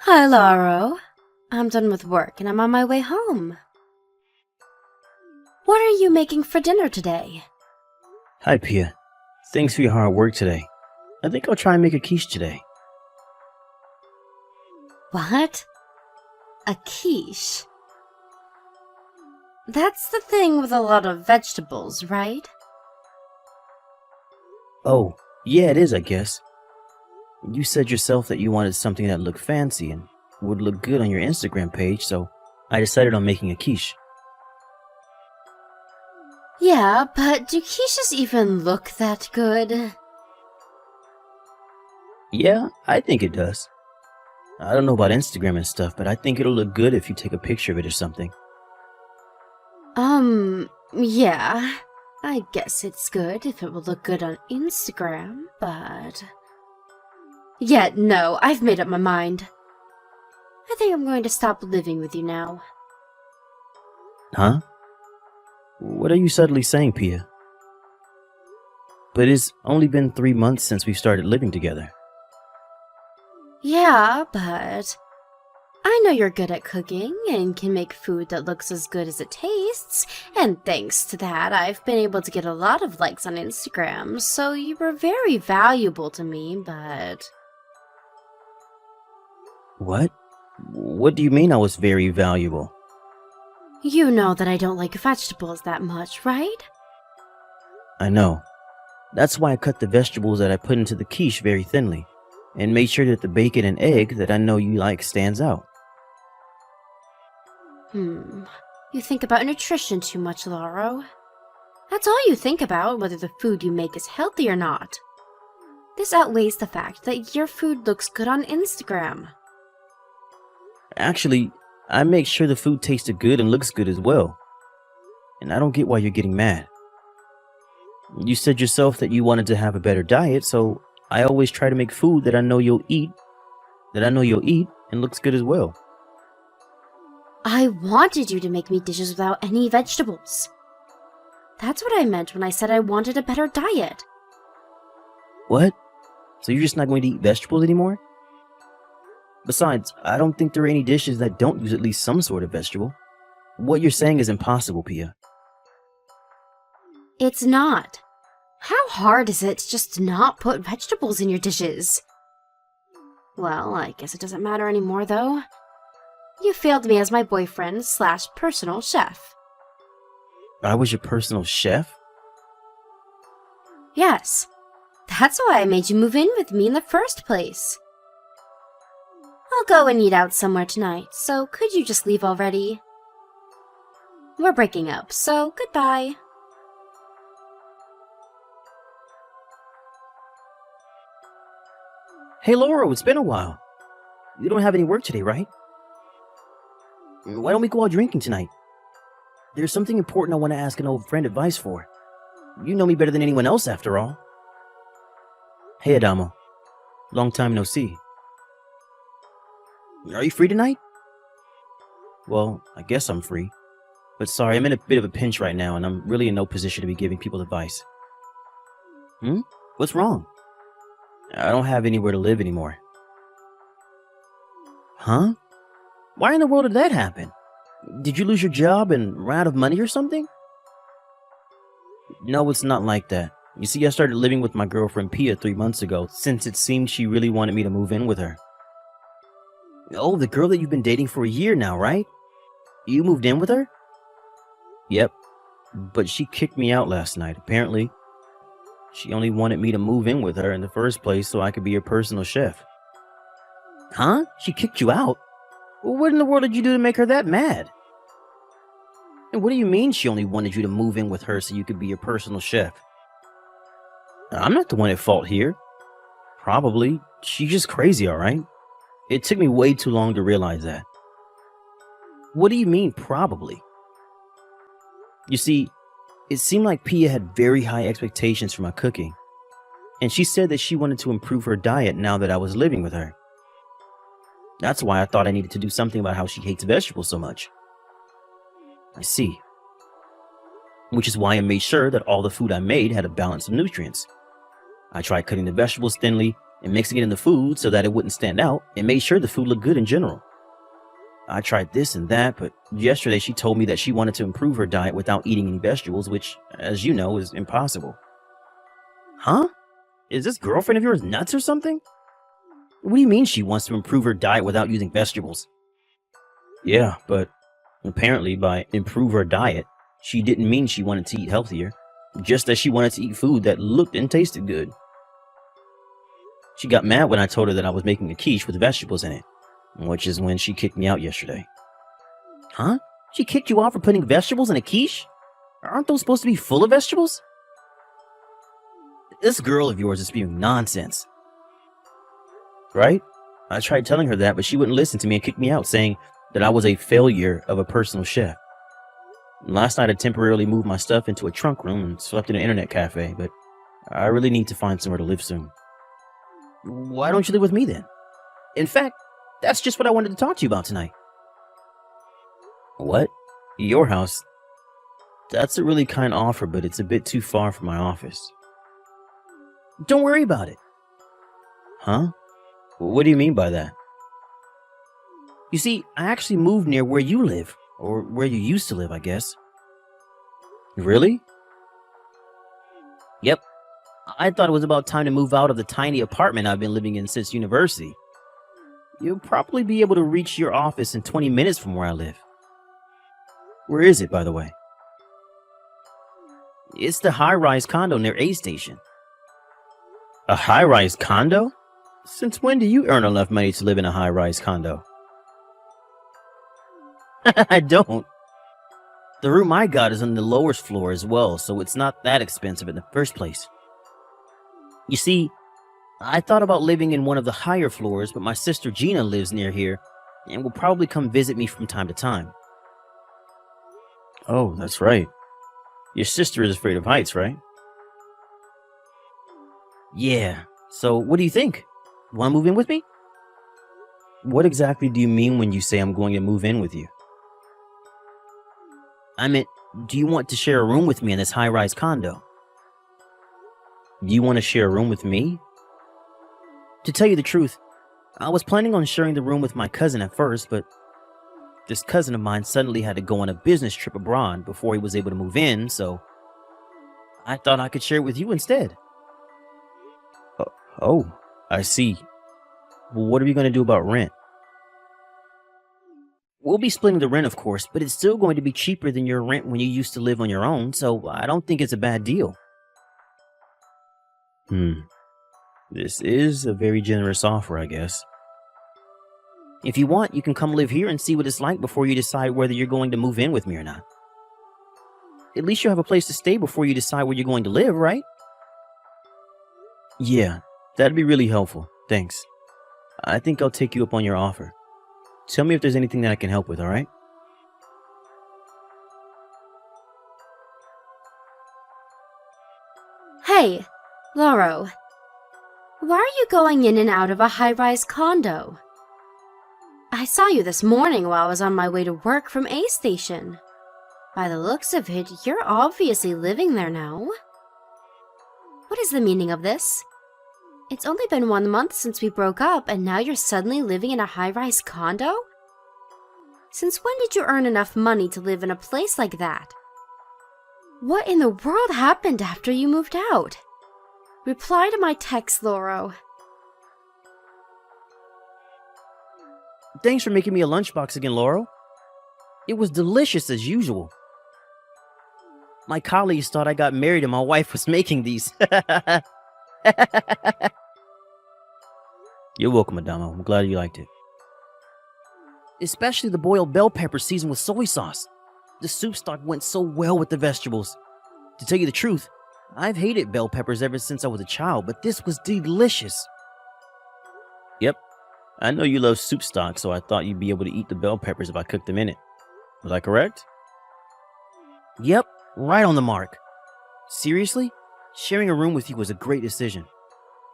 Hi, Lauro. I'm done with work and I'm on my way home. What are you making for dinner today? Hi, Pia. Thanks for your hard work today. I think I'll try and make a quiche today. What? A quiche? That's the thing with a lot of vegetables, right? Oh, yeah, it is, I guess. You said yourself that you wanted something that looked fancy and would look good on your Instagram page, so I decided on making a quiche. Yeah, but do quiches even look that good? Yeah, I think it does. I don't know about Instagram and stuff, but I think it'll look good if you take a picture of it or something. Yeah. I guess it's good if it will look good on Instagram, but... Yeah, no, I've made up my mind. I think I'm going to stop living with you now. Huh? What are you suddenly saying, Pia? But it's only been 3 months since we started living together. Yeah, but... I know you're good at cooking and can make food that looks as good as it tastes, and thanks to that, I've been able to get a lot of likes on Instagram, so you were very valuable to me, but... What? What do you mean I was very valuable? You know that I don't like vegetables that much, right? I know. That's why I cut the vegetables that I put into the quiche very thinly, and made sure that the bacon and egg that I know you like stands out. You think about nutrition too much, Lauro. That's all you think about, whether the food you make is healthy or not. This outweighs the fact that your food looks good on Instagram. Actually, I make sure the food tasted good and looks good as well. And I don't get why you're getting mad. You said yourself that you wanted to have a better diet, so I always try to make food that I know you'll eat, and looks good as well. I wanted you to make me dishes without any vegetables. That's what I meant when I said I wanted a better diet. What? So you're just not going to eat vegetables anymore? Besides, I don't think there are any dishes that don't use at least some sort of vegetable. What you're saying is impossible, Pia. It's not. How hard is it to just not put vegetables in your dishes? Well, I guess it doesn't matter anymore, though. You failed me as my boyfriend / personal chef. I was your personal chef? Yes. That's why I made you move in with me in the first place. I'll go and eat out somewhere tonight, so could you just leave already? We're breaking up, so goodbye. Hey, Laura, it's been a while. You don't have any work today, right? Why don't we go out drinking tonight? There's something important I want to ask an old friend advice for. You know me better than anyone else, after all. Hey, Adamo. Long time no see. Are you free tonight? Well, I guess I'm free. But sorry, I'm in a bit of a pinch right now, and I'm really in no position to be giving people advice. What's wrong? I don't have anywhere to live anymore. Huh? Why in the world did that happen? Did you lose your job and run out of money or something? No, it's not like that. You see, I started living with my girlfriend Pia 3 months ago, since it seemed she really wanted me to move in with her. Oh, the girl that you've been dating for a year now, right? You moved in with her? Yep. But she kicked me out last night, apparently. She only wanted me to move in with her in the first place so I could be her personal chef. Huh? She kicked you out? Well, what in the world did you do to make her that mad? And what do you mean she only wanted you to move in with her so you could be your personal chef? I'm not the one at fault here. Probably. She's just crazy, alright? It took me way too long to realize that. What do you mean, probably? You see, it seemed like Pia had very high expectations for my cooking, and she said that she wanted to improve her diet now that I was living with her. That's why I thought I needed to do something about how she hates vegetables so much. I see. Which is why I made sure that all the food I made had a balance of nutrients. I tried cutting the vegetables thinly and mixing it in the food so that it wouldn't stand out and made sure the food looked good in general. I tried this and that, but yesterday she told me that she wanted to improve her diet without eating any vegetables, which, as you know, is impossible. Huh? Is this girlfriend of yours nuts or something? What do you mean she wants to improve her diet without using vegetables? Yeah, but apparently by improve her diet, she didn't mean she wanted to eat healthier, just that she wanted to eat food that looked and tasted good. She got mad when I told her that I was making a quiche with vegetables in it, which is when she kicked me out yesterday. Huh? She kicked you out for putting vegetables in a quiche? Aren't those supposed to be full of vegetables? This girl of yours is spewing nonsense. Right? I tried telling her that, but she wouldn't listen to me and kicked me out, saying that I was a failure of a personal chef. Last night I temporarily moved my stuff into a trunk room and slept in an internet cafe, but I really need to find somewhere to live soon. Why don't you live with me then? In fact, that's just what I wanted to talk to you about tonight. What? Your house? That's a really kind offer, but it's a bit too far from my office. Don't worry about it. Huh? What do you mean by that? You see, I actually moved near where you live, or where you used to live, I guess. Really? Yep. I thought it was about time to move out of the tiny apartment I've been living in since university. You'll probably be able to reach your office in 20 minutes from where I live. Where is it, by the way? It's the high-rise condo near A Station. A high-rise condo? Since when do you earn enough money to live in a high-rise condo? I don't. The room I got is on the lowest floor as well, so it's not that expensive in the first place. You see, I thought about living in one of the higher floors, but my sister Gina lives near here and will probably come visit me from time to time. Oh, that's right. Your sister is afraid of heights, right? Yeah. So what do you think? Want to move in with me? What exactly do you mean when you say I'm going to move in with you? I meant, do you want to share a room with me in this high-rise condo? You want to share a room with me? To tell you the truth, I was planning on sharing the room with my cousin at first, but this cousin of mine suddenly had to go on a business trip abroad before he was able to move in, so I thought I could share it with you instead. Oh, I see. Well, what are we going to do about rent? We'll be splitting the rent, of course, but it's still going to be cheaper than your rent when you used to live on your own, so I don't think it's a bad deal. This is a very generous offer, I guess. If you want, you can come live here and see what it's like before you decide whether you're going to move in with me or not. At least you'll have a place to stay before you decide where you're going to live, right? Yeah, that'd be really helpful. Thanks. I think I'll take you up on your offer. Tell me if there's anything that I can help with, alright? Hey, Lauro. Why are you going in and out of a high-rise condo? I saw you this morning while I was on my way to work from A Station. By the looks of it, you're obviously living there now. What is the meaning of this? It's only been 1 month since we broke up, and now you're suddenly living in a high-rise condo? Since when did you earn enough money to live in a place like that? What in the world happened after you moved out? Reply to my text, Lauro. Thanks for making me a lunchbox again, Laurel. It was delicious as usual. My colleagues thought I got married and my wife was making these. You're welcome, Adamo. I'm glad you liked it. Especially the boiled bell pepper seasoned with soy sauce. The soup stock went so well with the vegetables. To tell you the truth, I've hated bell peppers ever since I was a child, but this was delicious. Yep, I know you love soup stock, so I thought you'd be able to eat the bell peppers if I cooked them in it. Was I correct? Yep, right on the mark. Seriously? Sharing a room with you was a great decision.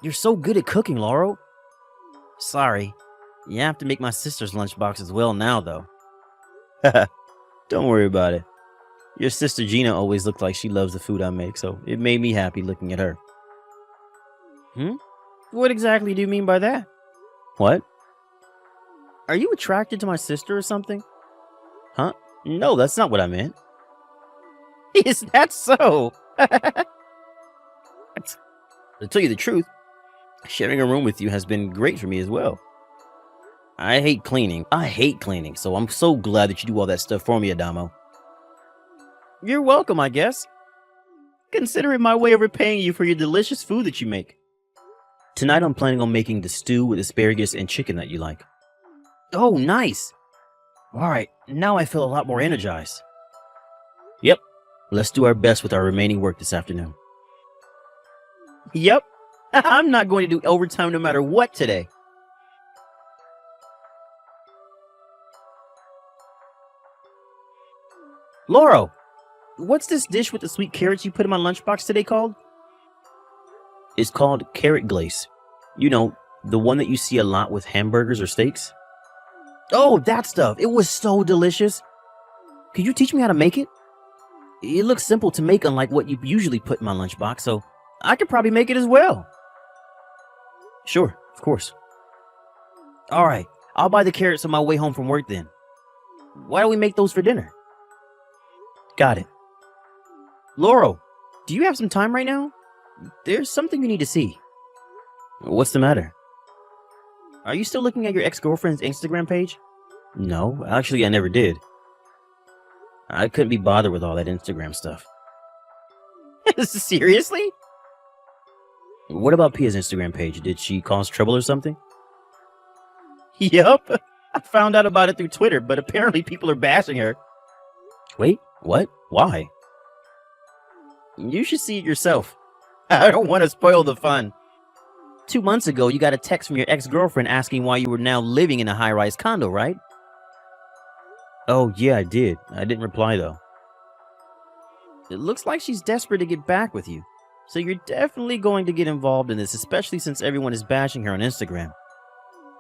You're so good at cooking, Laurel. Sorry, you have to make my sister's lunchbox as well now, though. Don't worry about it. Your sister Gina always looked like she loves the food I make, so it made me happy looking at her. What exactly do you mean by that? What? Are you attracted to my sister or something? Huh? No, that's not what I meant. Is that so? To tell you the truth, sharing a room with you has been great for me as well. I hate cleaning. So I'm so glad that you do all that stuff for me, Adamo. You're welcome, I guess. Consider it my way of repaying you for your delicious food that you make. Tonight I'm planning on making the stew with asparagus and chicken that you like. Oh, nice. Alright, now I feel a lot more energized. Yep, let's do our best with our remaining work this afternoon. Yep, I'm not going to do overtime no matter what today. Lauro, what's this dish with the sweet carrots you put in my lunchbox today called? It's called carrot glaze. You know, the one that you see a lot with hamburgers or steaks. Oh, that stuff. It was so delicious. Could you teach me how to make it? It looks simple to make, unlike what you usually put in my lunchbox, so I could probably make it as well. Sure, of course. Alright, I'll buy the carrots on my way home from work then. Why don't we make those for dinner? Got it. Laurel, do you have some time right now? There's something you need to see. What's the matter? Are you still looking at your ex-girlfriend's Instagram page? No, actually I never did. I couldn't be bothered with all that Instagram stuff. Seriously? What about Pia's Instagram page? Did she cause trouble or something? Yup. I found out about it through Twitter, but apparently people are bashing her. Wait, what? Why? You should see it yourself. I don't want to spoil the fun. 2 months ago, you got a text from your ex-girlfriend asking why you were now living in a high-rise condo, right? Oh, yeah, I did. I didn't reply, though. It looks like she's desperate to get back with you. So you're definitely going to get involved in this, especially since everyone is bashing her on Instagram.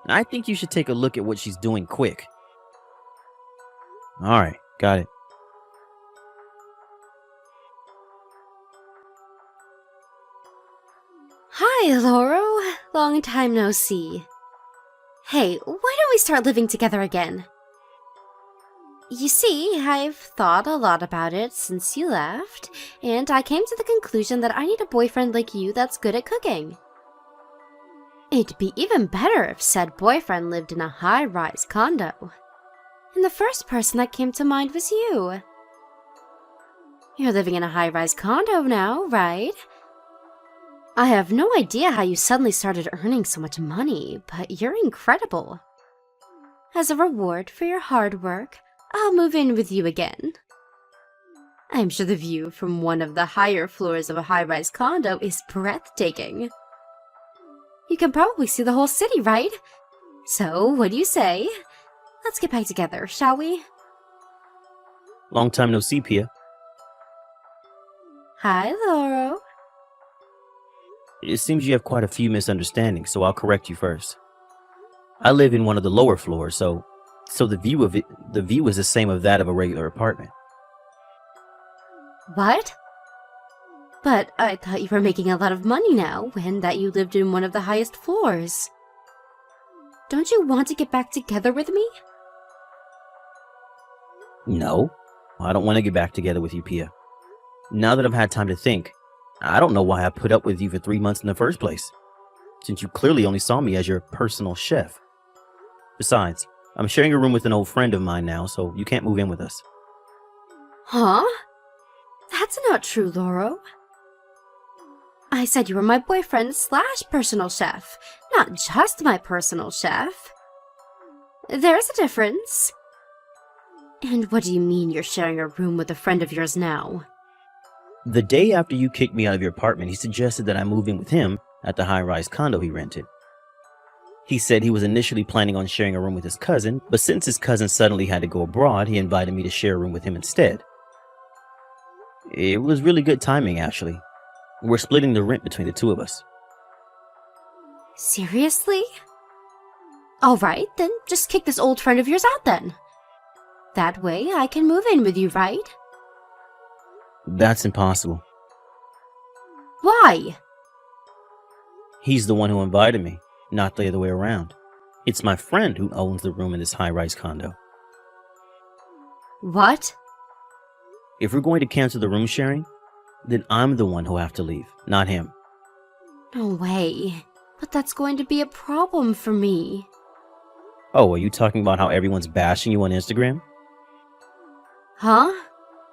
I think you should take a look at what she's doing quick. Alright, got it. Hi, Lauro. Long time no see. Hey, why don't we start living together again? You see, I've thought a lot about it since you left, and I came to the conclusion that I need a boyfriend like you that's good at cooking. It'd be even better if said boyfriend lived in a high-rise condo. And the first person that came to mind was you. You're living in a high-rise condo now, right? I have no idea how you suddenly started earning so much money, but you're incredible. As a reward for your hard work, I'll move in with you again. I'm sure the view from one of the higher floors of a high-rise condo is breathtaking. You can probably see the whole city, right? So, what do you say? Let's get back together, shall we? Long time no see, Pia. Hi, Lauro. It seems you have quite a few misunderstandings, so I'll correct you first. I live in one of the lower floors, so the view is the same of that of a regular apartment. What? But I thought you were making a lot of money now, and that you lived in one of the highest floors. Don't you want to get back together with me? No, I don't want to get back together with you, Pia. Now that I've had time to think, I don't know why I put up with you for 3 months in the first place, since you clearly only saw me as your personal chef. Besides, I'm sharing a room with an old friend of mine now, so you can't move in with us. Huh? That's not true, Lauro. I said you were my boyfriend / personal chef, not just my personal chef. There's a difference. And what do you mean you're sharing a room with a friend of yours now? The day after you kicked me out of your apartment, he suggested that I move in with him at the high-rise condo he rented. He said he was initially planning on sharing a room with his cousin, but since his cousin suddenly had to go abroad, he invited me to share a room with him instead. It was really good timing, actually. We're splitting the rent between the two of us. Seriously? Alright, then just kick this old friend of yours out then. That way I can move in with you, right? That's impossible. Why? He's the one who invited me, not the other way around. It's my friend who owns the room in this high-rise condo. What? If we're going to cancel the room sharing, then I'm the one who'll have to leave, not him. No way. But that's going to be a problem for me. Oh, are you talking about how everyone's bashing you on Instagram? Huh?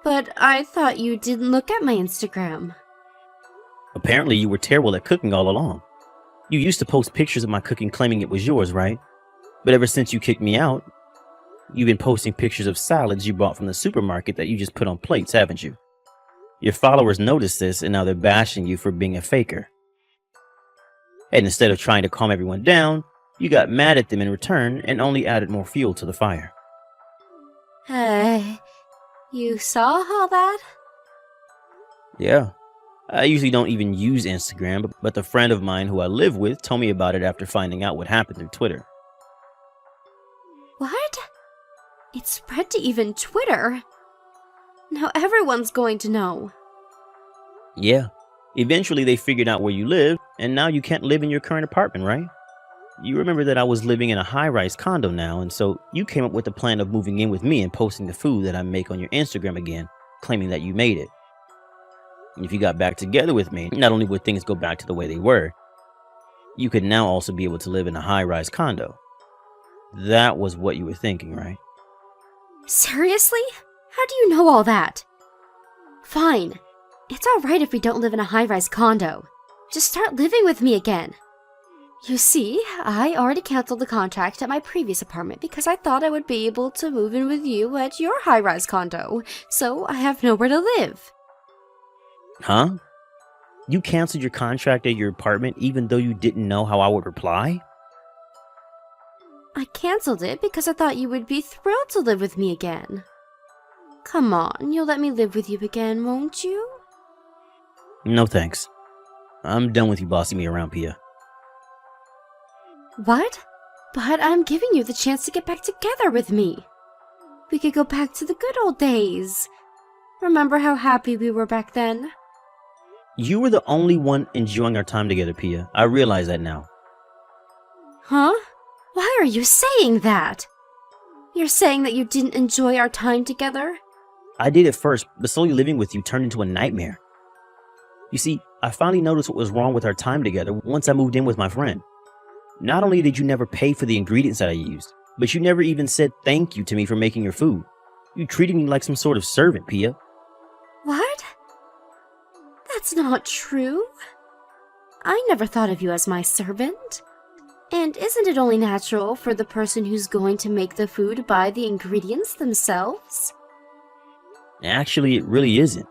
But I thought you didn't look at my Instagram. Apparently you were terrible at cooking all along. You used to post pictures of my cooking claiming it was yours, right? But ever since you kicked me out, you've been posting pictures of salads you bought from the supermarket that you just put on plates, haven't you? Your followers noticed this and now they're bashing you for being a faker. And instead of trying to calm everyone down, you got mad at them in return and only added more fuel to the fire. You saw all that? Yeah. I usually don't even use Instagram, but the friend of mine who I live with told me about it after finding out what happened through Twitter. What? It spread to even Twitter? Now everyone's going to know. Yeah. Eventually they figured out where you live, and now you can't live in your current apartment, right? You remember that I was living in a high-rise condo now, and so you came up with the plan of moving in with me and posting the food that I make on your Instagram again, claiming that you made it. And if you got back together with me, not only would things go back to the way they were, you could now also be able to live in a high-rise condo. That was what you were thinking, right? Seriously? How do you know all that? Fine. It's alright if we don't live in a high-rise condo. Just start living with me again. You see, I already canceled the contract at my previous apartment because I thought I would be able to move in with you at your high-rise condo, so I have nowhere to live. Huh? You canceled your contract at your apartment even though you didn't know how I would reply? I canceled it because I thought you would be thrilled to live with me again. Come on, you'll let me live with you again, won't you? No thanks. I'm done with you bossing me around, Pia. What? But I'm giving you the chance to get back together with me. We could go back to the good old days. Remember how happy we were back then? You were the only one enjoying our time together, Pia. I realize that now. Huh? Why are you saying that? You're saying that you didn't enjoy our time together? I did at first, but slowly living with you turned into a nightmare. You see, I finally noticed what was wrong with our time together once I moved in with my friend. Not only did you never pay for the ingredients that I used, but you never even said thank you to me for making your food. You treated me like some sort of servant, Pia. What? That's not true. I never thought of you as my servant. And isn't it only natural for the person who's going to make the food buy the ingredients themselves? Actually, it really isn't.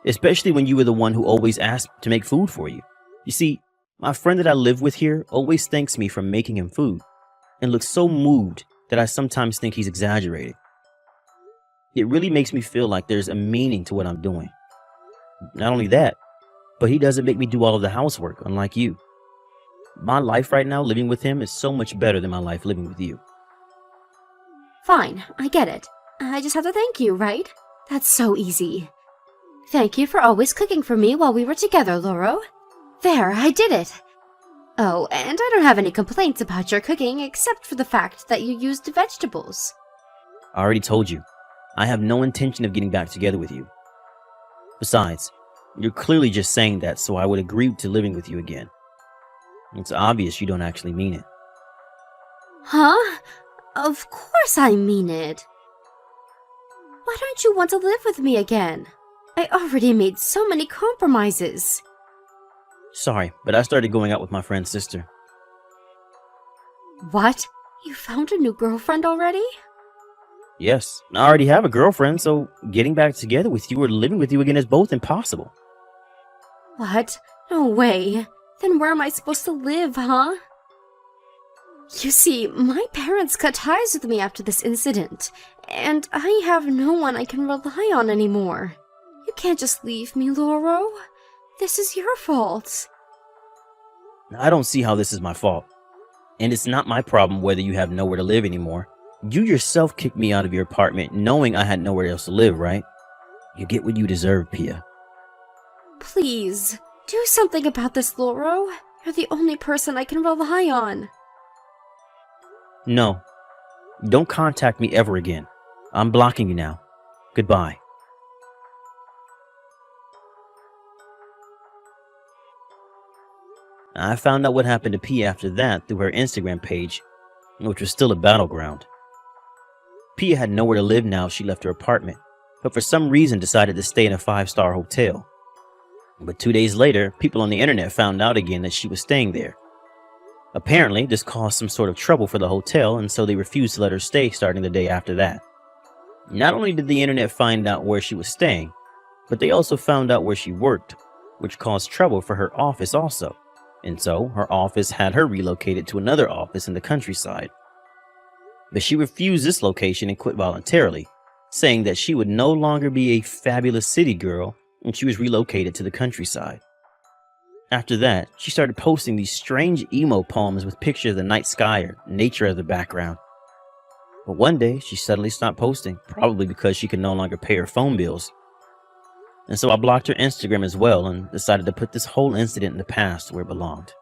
Especially when you were the one who always asked to make food for you. You see, my friend that I live with here always thanks me for making him food, and looks so moved that I sometimes think he's exaggerating. It really makes me feel like there's a meaning to what I'm doing. Not only that, but he doesn't make me do all of the housework, unlike you. My life right now living with him is so much better than my life living with you. Fine, I get it. I just have to thank you, right? That's so easy. Thank you for always cooking for me while we were together, Lauro. There, I did it. Oh, and I don't have any complaints about your cooking except for the fact that you used vegetables. I already told you, I have no intention of getting back together with you. Besides, you're clearly just saying that so I would agree to living with you again. It's obvious you don't actually mean it. Huh? Of course I mean it. Why don't you want to live with me again? I already made so many compromises. Sorry, but I started going out with my friend's sister. What? You found a new girlfriend already? Yes, I already have a girlfriend, so getting back together with you or living with you again is both impossible. What? No way. Then where am I supposed to live, huh? You see, my parents cut ties with me after this incident, and I have no one I can rely on anymore. You can't just leave me, Lauro. This is your fault. I don't see how this is my fault. And it's not my problem whether you have nowhere to live anymore. You yourself kicked me out of your apartment knowing I had nowhere else to live, right? You get what you deserve, Pia. Please, do something about this, Lauro. You're the only person I can rely on. No. Don't contact me ever again. I'm blocking you now. Goodbye. I found out what happened to Pia after that through her Instagram page, which was still a battleground. Pia had nowhere to live now she left her apartment, but for some reason decided to stay in a 5-star hotel. But 2 days later, people on the internet found out again that she was staying there. Apparently, this caused some sort of trouble for the hotel, and so they refused to let her stay starting the day after that. Not only did the internet find out where she was staying, but they also found out where she worked, which caused trouble for her office also. And so, her office had her relocated to another office in the countryside. But she refused this location and quit voluntarily, saying that she would no longer be a fabulous city girl when she was relocated to the countryside. After that, she started posting these strange emo poems with pictures of the night sky or nature as the background. But one day, she suddenly stopped posting, probably because she could no longer pay her phone bills. And so I blocked her Instagram as well and decided to put this whole incident in the past where it belonged.